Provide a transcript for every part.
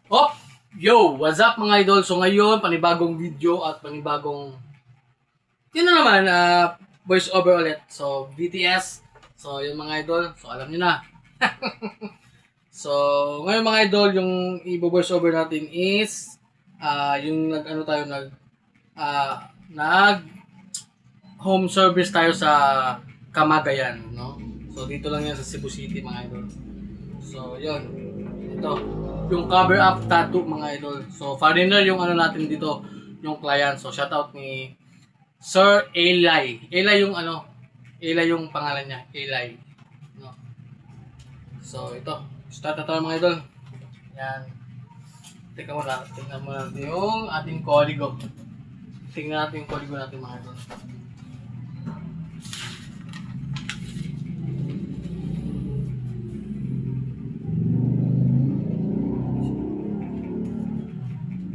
Oh! Yo! What's up mga idol? So ngayon, panibagong video at panibagong yun na naman, voice over ulit. So, BTS. So, yun mga idol. So, alam nyo na. So, ngayon mga idol, yung i-voice over natin is yung nag-ano tayo, nag home service tayo sa Camagayan, no? So, dito lang yan sa Cebu City mga idol. So, yun. Ito. Yung cover up tattoo mga idol. So, foreigner yung ano natin dito, yung client. So, shoutout ni Sir Eli. Eli yung ano, Eli yung pangalan niya. Eli. No? So, ito. Start na tayo mga idol. Yan. Tingnan mo natin yung ating kodigo. Tingnan natin yung kodigo natin mga idol.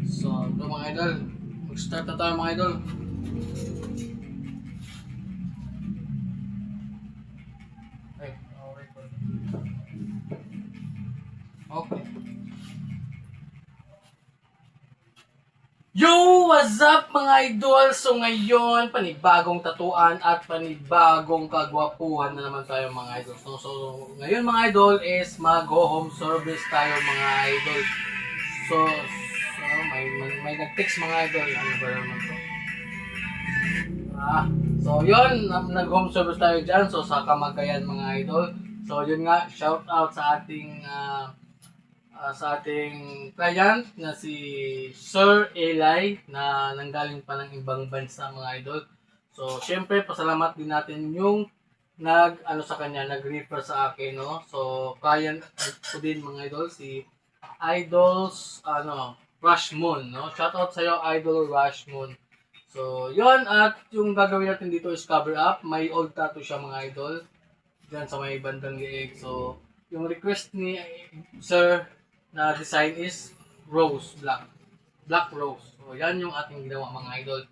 So, ito mga idol. Mag-start na tayo mga idol. Ay, okay po. Okay. Yo! What's up mga idol? So ngayon, panibagong tatuan at panibagong kagwapuhan na naman tayo mga idol. So ngayon mga idol is mag-home service tayo mga idol. So may nag-text mga idol. Ano ba naman to? So yun, nag-home service tayo dyan. So sa Camagayan mga idol. So yun nga, shout out sa ating client na si Sir Eli na nanggaling pa ng ibang bansa mga idol. So, syempre, pasalamat din natin yung sa kanya, nag-refer sa akin, no? So, client ko din mga idol, si Idols, Rush Moon, no? Shoutout sa'yo, Idol Rush Moon. So, yon at yung gagawin natin dito is cover up. May old tattoo siya mga idol. Diyan sa may bandang liig. So, yung request ni Sir na design is rose black. Black rose. So, yan yung ating ginawa mga idol.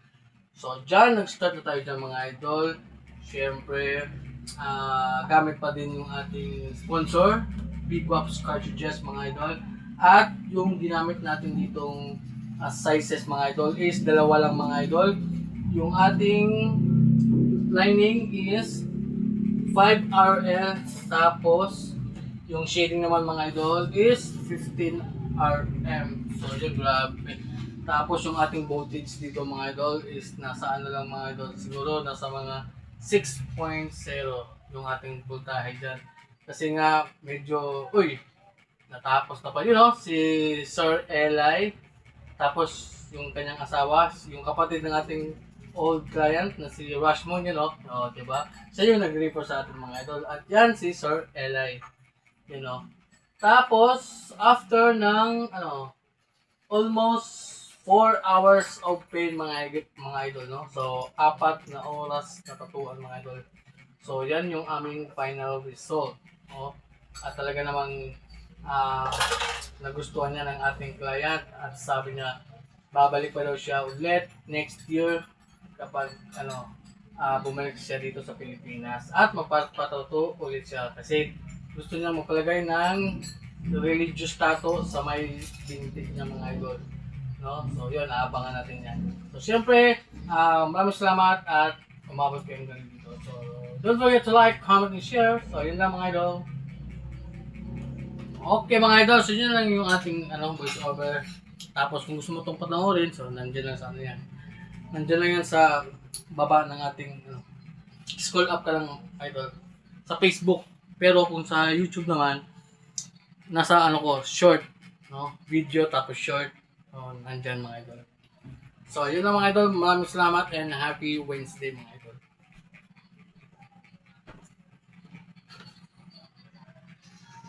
So, dyan, nag-start na tayo dyan mga idol. Siyempre, gamit pa din yung ating sponsor, Big Waps Cartridges mga idol. At yung ginamit natin ditong sizes mga idol is dalawa lang mga idol. Yung ating lining is 5RL tapos yung shading naman mga idol is 15 RM. So yun, grabe. Tapos yung ating voltage dito mga idol is nasa ano lang mga idol. Siguro nasa mga 6.0 yung ating voltahe dyan. Kasi nga medyo, natapos na pa yun, no? Si Sir Eli. Tapos yung kanyang asawa, yung kapatid ng ating old client na si Rushmon, yun, no? O, diba? Siya yung nag-refer sa ating mga idol. At yan si Sir Eli. You know. Tapos, after ng, almost 4 hours of pain mga idol, no? So, 4 na oras na tatuan mga idol. So, yan yung aming final result. No? At talaga namang nagustuhan niya ng ating client at sabi niya, babalik pa daw siya ulit next year kapag, bumalik siya dito sa Pilipinas at magpapatato ulit siya kasi gusto niya magpalagay ng religious tattoo sa may binti niya mga idol. No? So yun, aabangan natin yan. So siyempre, maraming salamat at umabot kayong galing dito. So don't forget to like, comment, and share. So yun lang mga idol. Okay mga idol, so yun lang yung ating voice over. Tapos kung gusto mo itong panoorin, so nandiyan lang sa yan. Nandiyan lang yan sa baba ng ating scroll up ka lang idol. Sa Facebook. Pero kung sa YouTube naman, nasa short, no? Video tapos short. So, nandyan mga idol. So, yun lang mga idol. Maraming salamat and happy Wednesday mga idol.